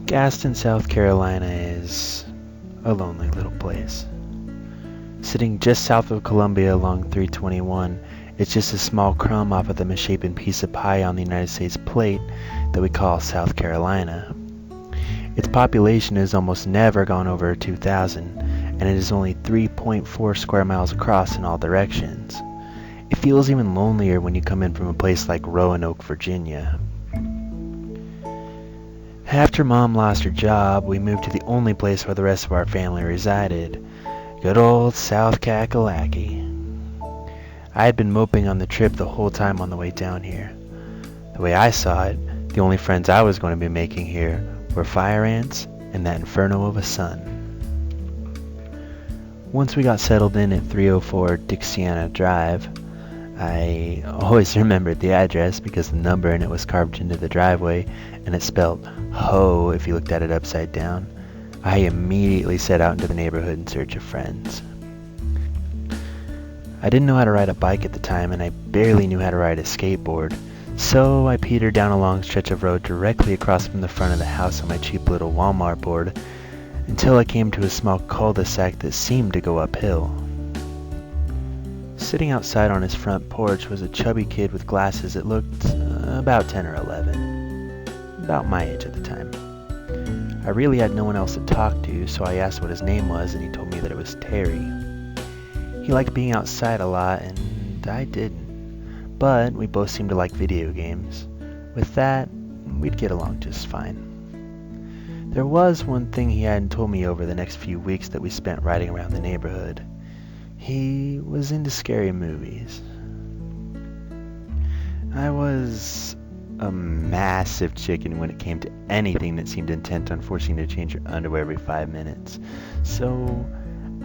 Gaston, South Carolina is a lonely little place. Sitting just south of Columbia along 321, it's just a small crumb off of the misshapen piece of pie on the United States plate that we call South Carolina. Its population has almost never gone over 2,000, and it is only 3.4 square miles across in all directions. It feels even lonelier when you come in from a place like Roanoke, Virginia. After Mom lost her job, we moved to the only place where the rest of our family resided, good old South Kakalaki. I had been moping on the trip the whole time on the way down here. The way I saw it, the only friends I was going to be making here were fire ants and that inferno of a sun. Once we got settled in at 304 Dixiana Drive, I always remembered the address because the number in it was carved into the driveway and it spelled ho if you looked at it upside down. I immediately set out into the neighborhood in search of friends. I didn't know how to ride a bike at the time and I barely knew how to ride a skateboard, so I petered down a long stretch of road directly across from the front of the house on my cheap little Walmart board until I came to a small cul-de-sac that seemed to go uphill. Sitting outside on his front porch was a chubby kid with glasses that looked about 10 or 11, about my age at the time. I really had no one else to talk to, so I asked what his name was and he told me that it was Terry. He liked being outside a lot and I didn't, but we both seemed to like video games. With that, we'd get along just fine. There was one thing he hadn't told me over the next few weeks that we spent riding around the neighborhood. He was into scary movies. I was a massive chicken when it came to anything that seemed intent on forcing you to change your underwear every 5 minutes, so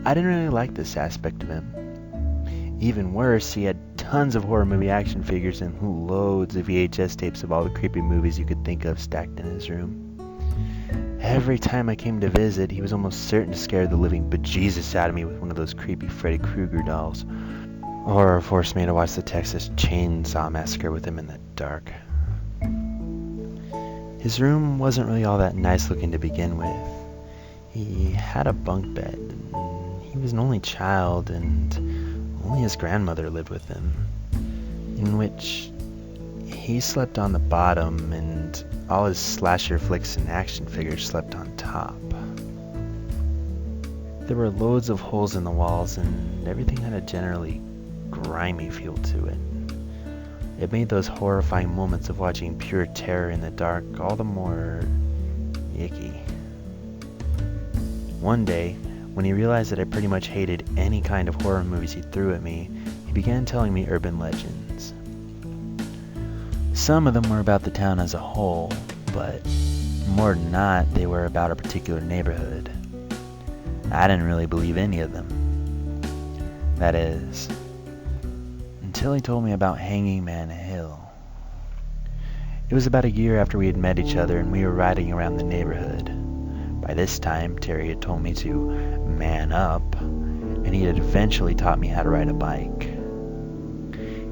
I didn't really like this aspect of him. Even worse, he had tons of horror movie action figures and loads of VHS tapes of all the creepy movies you could think of stacked in his room. Every time I came to visit, he was almost certain to scare the living bejesus out of me with one of those creepy Freddy Krueger dolls, or force me to watch the Texas Chainsaw Massacre with him in the dark. His room wasn't really all that nice looking to begin with. He had a bunk bed, and he was an only child, and only his grandmother lived with him, in which he slept on the bottom and all his slasher flicks and action figures slept on top. There were loads of holes in the walls and everything had a generally grimy feel to it. It made those horrifying moments of watching pure terror in the dark all the more icky. One day, when he realized that I pretty much hated any kind of horror movies he threw at me, he began telling me urban legends. Some of them were about the town as a whole, but more than not, they were about a particular neighborhood. I didn't really believe any of them. That is, until he told me about Hanging Man Hill. It was about a year after we had met each other and we were riding around the neighborhood. By this time, Terry had told me to man up, and he had eventually taught me how to ride a bike.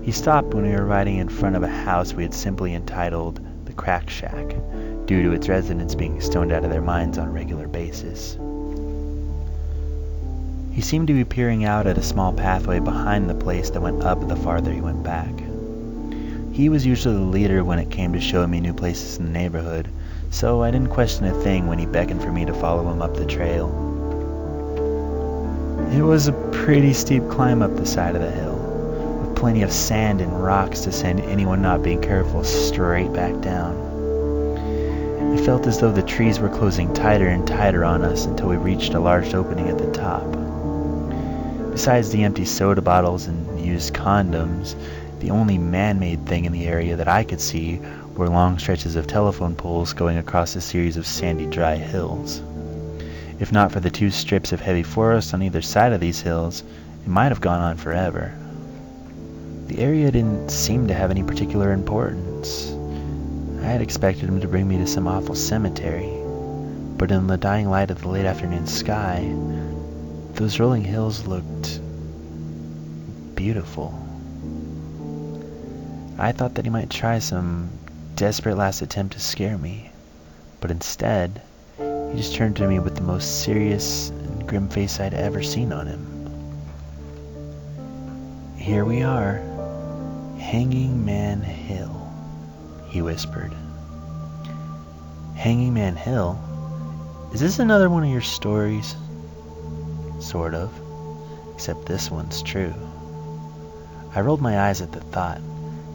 He stopped when we were riding in front of a house we had simply entitled the Crack Shack, due to its residents being stoned out of their minds on a regular basis. He seemed to be peering out at a small pathway behind the place that went up the farther he went back. He was usually the leader when it came to showing me new places in the neighborhood, so I didn't question a thing when he beckoned for me to follow him up the trail. It was a pretty steep climb up the side of the hill, with plenty of sand and rocks to send anyone not being careful straight back down. It felt as though the trees were closing tighter and tighter on us until we reached a large opening at the top. Besides the empty soda bottles and used condoms, the only man-made thing in the area that I could see were long stretches of telephone poles going across a series of sandy, dry hills. If not for the 2 strips of heavy forest on either side of these hills, it might have gone on forever. The area didn't seem to have any particular importance. I had expected him to bring me to some awful cemetery, but in the dying light of the late afternoon sky, those rolling hills looked beautiful. I thought that he might try some desperate last attempt to scare me, but instead, He just turned to me with the most serious and grim face I'd ever seen on him. "Here we are, Hanging Man Hill," he whispered. "Hanging Man Hill? Is this another one of your stories?" "Sort of, except this one's true." I rolled my eyes at the thought.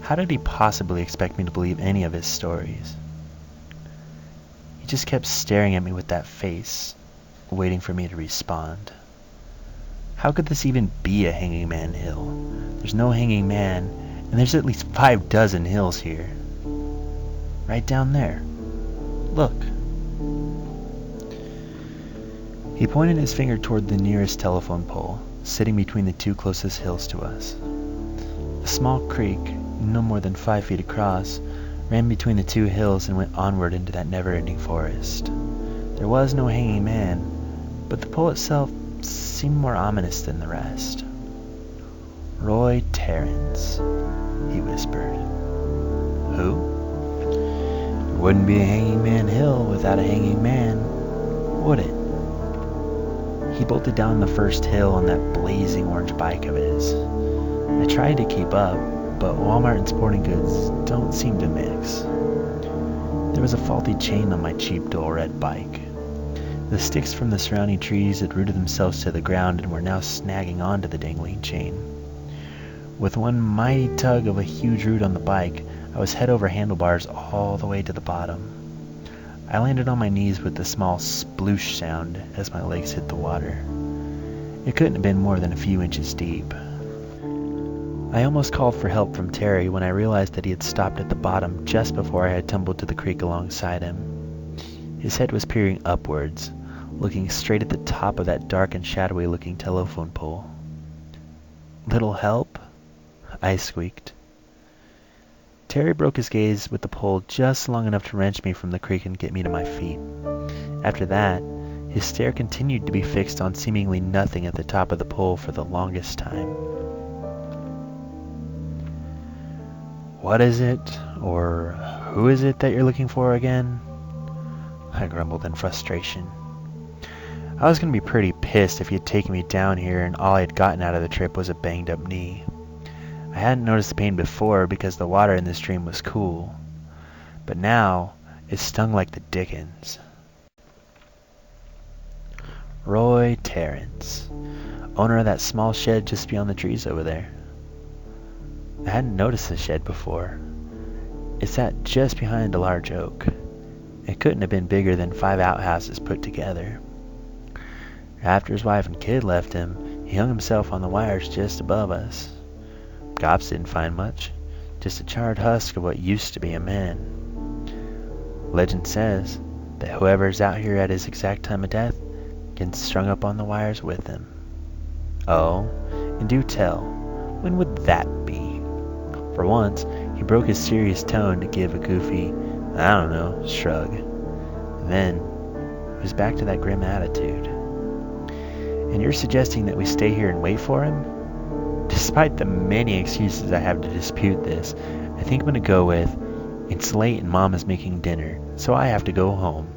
How did he possibly expect me to believe any of his stories? He just kept staring at me with that face, waiting for me to respond. How could this even be a Hanging Man Hill? There's no hanging man, and there's at least 5 dozen hills here. Right down there. Look. He pointed his finger toward the nearest telephone pole, sitting between the 2 closest hills to us. A small creek, no more than 5 feet across, ran between the 2 hills and went onward into that never-ending forest. There was no hanging man, but the pole itself seemed more ominous than the rest. "Roy Terren," he whispered. "Who?" "It wouldn't be a Hanging Man Hill without a hanging man, would it?" He bolted down the first hill on that blazing orange bike of his. I tried to keep up, but Walmart and sporting goods don't seem to mix. There was a faulty chain on my cheap dull red bike. The sticks from the surrounding trees had rooted themselves to the ground and were now snagging onto the dangling chain. With one mighty tug of a huge root on the bike, I was head over handlebars all the way to the bottom. I landed on my knees with a small sploosh sound as my legs hit the water. It couldn't have been more than a few inches deep. I almost called for help from Terry when I realized that he had stopped at the bottom just before I had tumbled to the creek alongside him. His head was peering upwards, looking straight at the top of that dark and shadowy looking telephone pole. "Little help?" I squeaked. Terry broke his gaze with the pole just long enough to wrench me from the creek and get me to my feet. After that, his stare continued to be fixed on seemingly nothing at the top of the pole for the longest time. "What is it, or who is it that you're looking for again?" I grumbled in frustration. I was going to be pretty pissed if he had taken me down here and all I had gotten out of the trip was a banged up knee. I hadn't noticed the pain before because the water in the stream was cool, but now it stung like the dickens. "Roy Terren, owner of that small shed just beyond the trees over there." I hadn't noticed the shed before. It sat just behind a large oak. It couldn't have been bigger than 5 outhouses put together. After his wife and kid left him, he hung himself on the wires just above us. Cops didn't find much, just a charred husk of what used to be a man. Legend says that whoever's out here at his exact time of death gets strung up on the wires with him. Oh, and do tell, when would that be? For once, he broke his serious tone to give a goofy, I don't know, shrug. Then, it was back to that grim attitude. "And you're suggesting that we stay here and wait for him?" Despite the many excuses I have to dispute this, I think I'm going to go with, "It's late and Mom is making dinner, so I have to go home."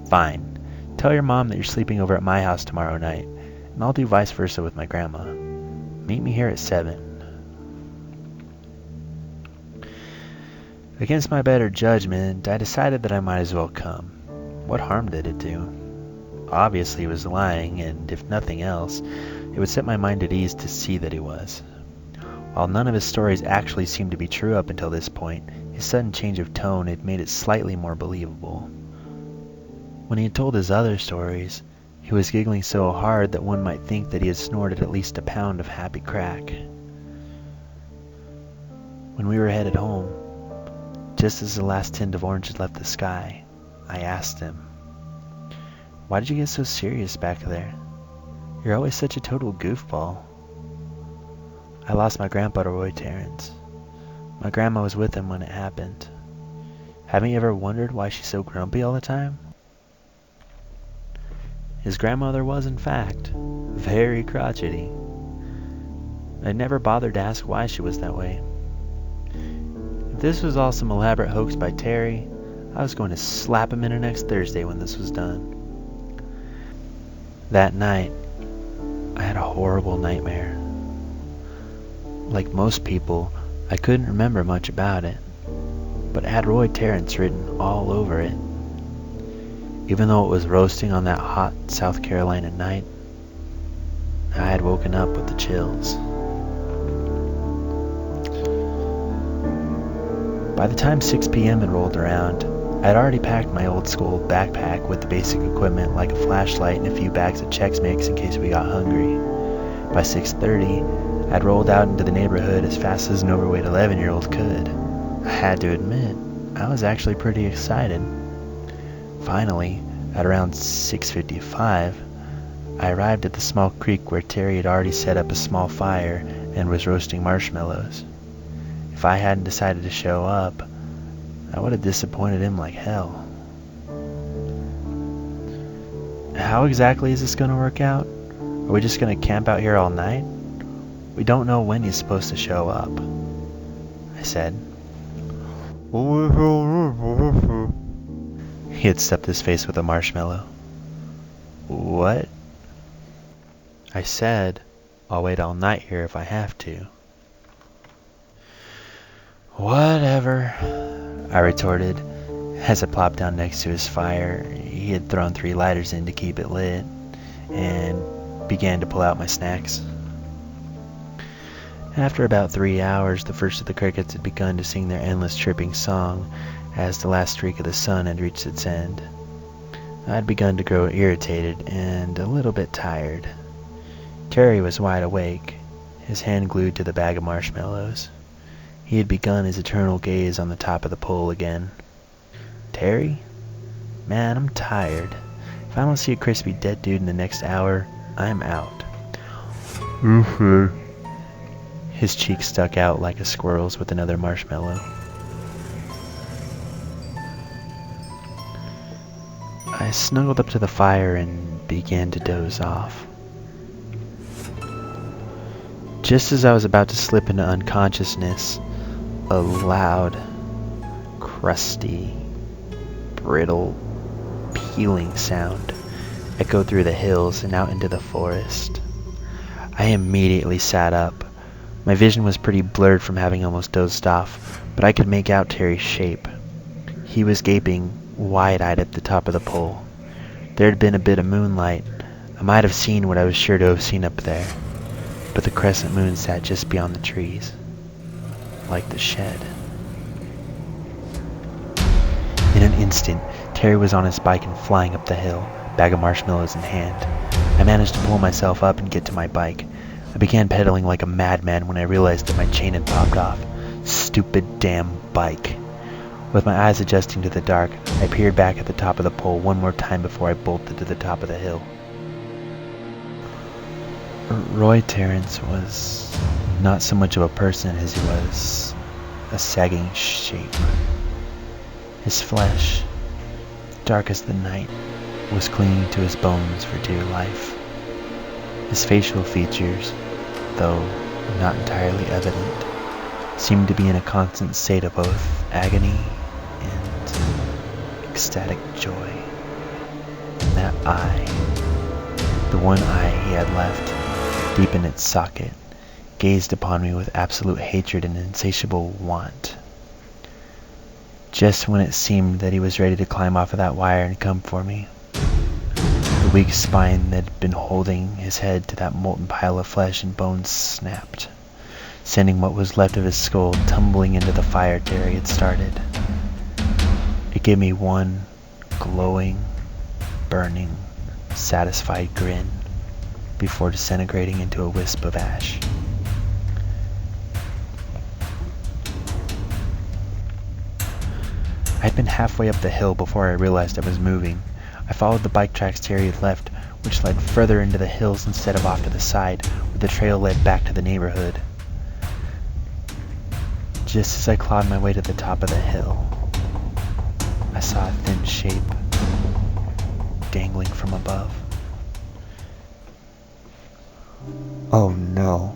"Fine. Tell your mom that you're sleeping over at my house tomorrow night, and I'll do vice versa with my grandma. Meet me here at 7. Against my better judgment, I decided that I might as well come. What harm did it do? Obviously he was lying, and if nothing else, it would set my mind at ease to see that he was. While none of his stories actually seemed to be true up until this point, his sudden change of tone had made it slightly more believable. When he had told his other stories, he was giggling so hard that one might think that he had snorted at least a pound of happy crack. When we were headed home, just as the last tint of orange had left the sky, I asked him, "Why did you get so serious back there? You're always such a total goofball." "I lost my grandpa to Roy Terren. My grandma was with him when it happened. Haven't you ever wondered why she's so grumpy all the time?" His grandmother was, in fact, very crotchety. I never bothered to ask why she was that way. If this was all some elaborate hoax by Terry, I was going to slap him in her next Thursday when this was done. That night, I had a horrible nightmare. Like most people, I couldn't remember much about it, but it had Roy Terren written all over it. Even though it was roasting on that hot South Carolina night, I had woken up with the chills. By the time 6 p.m. had rolled around, I had already packed my old school backpack with the basic equipment like a flashlight and a few bags of Chex Mix in case we got hungry. By 6:30, I'd rolled out into the neighborhood as fast as an overweight 11-year-old could. I had to admit, I was actually pretty excited. Finally, at around 6:55, I arrived at the small creek where Terry had already set up a small fire and was roasting marshmallows. If I hadn't decided to show up, I would have disappointed him like hell. How exactly is this going to work out? Are we just going to camp out here all night? We don't know when he's supposed to show up, I said. He had stuffed his face with a marshmallow. What? I said, I'll wait all night here if I have to. Whatever, I retorted, as I plopped down next to his fire. He had thrown 3 lighters in to keep it lit, and began to pull out my snacks. After about 3 hours, the first of the crickets had begun to sing their endless chirping song as the last streak of the sun had reached its end. I had begun to grow irritated and a little bit tired. Terry was wide awake, his hand glued to the bag of marshmallows. He had begun his eternal gaze on the top of the pole again. Terry? Man, I'm tired. If I don't see a crispy dead dude in the next hour, I'm out. His cheek stuck out like a squirrel's with another marshmallow. I snuggled up to the fire and began to doze off. Just as I was about to slip into unconsciousness, a loud, crusty, brittle, peeling sound echoed through the hills and out into the forest. I immediately sat up. My vision was pretty blurred from having almost dozed off, but I could make out Terry's shape. He was gaping, wide-eyed at the top of the pole. There had been a bit of moonlight. I might have seen what I was sure to have seen up there, but the crescent moon sat just beyond the trees, like the shed. In an instant, Terry was on his bike and flying up the hill, bag of marshmallows in hand. I managed to pull myself up and get to my bike. I began pedaling like a madman when I realized that my chain had popped off. Stupid damn bike. With my eyes adjusting to the dark, I peered back at the top of the pole one more time before I bolted to the top of the hill. Roy Terren was not so much of a person as he was a sagging shape. His flesh, dark as the night, was clinging to his bones for dear life. His facial features, though not entirely evident, seemed to be in a constant state of both agony and ecstatic joy. And that eye, the one eye he had left deep in its socket, gazed upon me with absolute hatred and insatiable want. Just when it seemed that he was ready to climb off of that wire and come for me, the weak spine that had been holding his head to that molten pile of flesh and bones snapped, sending what was left of his skull tumbling into the fire Terry had started. It gave me one glowing, burning, satisfied grin before disintegrating into a wisp of ash. I'd been halfway up the hill before I realized I was moving. I followed the bike tracks Terry had left, which led further into the hills instead of off to the side, where the trail led back to the neighborhood. Just as I clawed my way to the top of the hill, I saw a thin shape dangling from above. "Oh no,"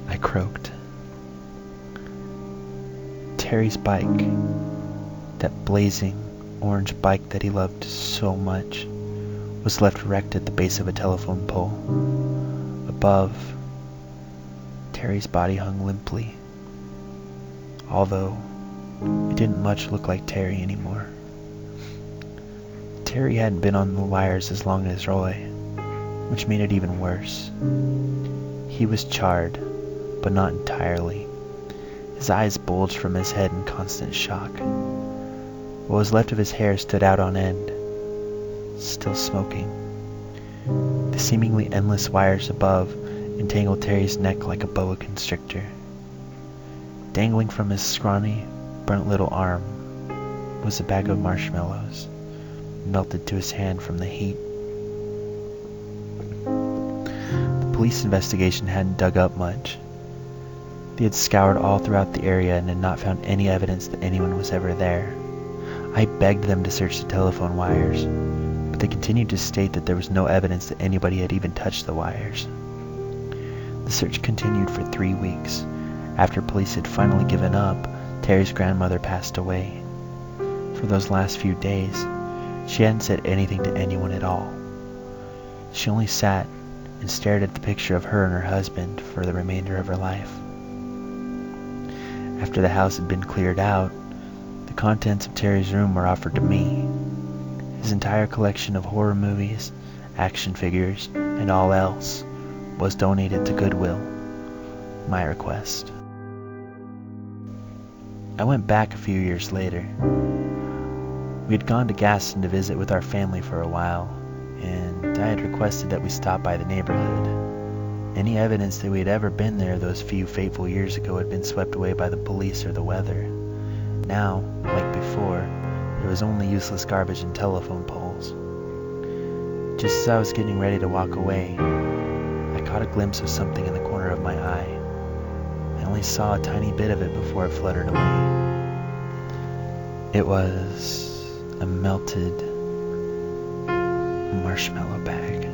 I croaked. Terry's bike, That blazing orange bike that he loved so much was left wrecked at the base of a telephone pole. Above, Terry's body hung limply, although it didn't much look like Terry anymore. Terry hadn't been on the wires as long as Roy, which made it even worse. He was charred, but not entirely. His eyes bulged from his head in constant shock. What was left of his hair stood out on end, still smoking. The seemingly endless wires above entangled Terry's neck like a boa constrictor. Dangling from his scrawny, burnt little arm was a bag of marshmallows, melted to his hand from the heat. The police investigation hadn't dug up much. They had scoured all throughout the area and had not found any evidence that anyone was ever there. I begged them to search the telephone wires, but they continued to state that there was no evidence that anybody had even touched the wires. The search continued for 3 weeks. After police had finally given up, Terry's grandmother passed away. For those last few days, she hadn't said anything to anyone at all. She only sat and stared at the picture of her and her husband for the remainder of her life. After the house had been cleared out, the contents of Terry's room were offered to me. His entire collection of horror movies, action figures, and all else was donated to Goodwill. My request. I went back a few years later. We had gone to Gaston to visit with our family for a while, and I had requested that we stop by the neighborhood. Any evidence that we had ever been there those few fateful years ago had been swept away by the police or the weather. Now, like before, there was only useless garbage and telephone poles. Just as I was getting ready to walk away, I caught a glimpse of something in the corner of my eye. I only saw a tiny bit of it before it fluttered away. It was a melted marshmallow bag.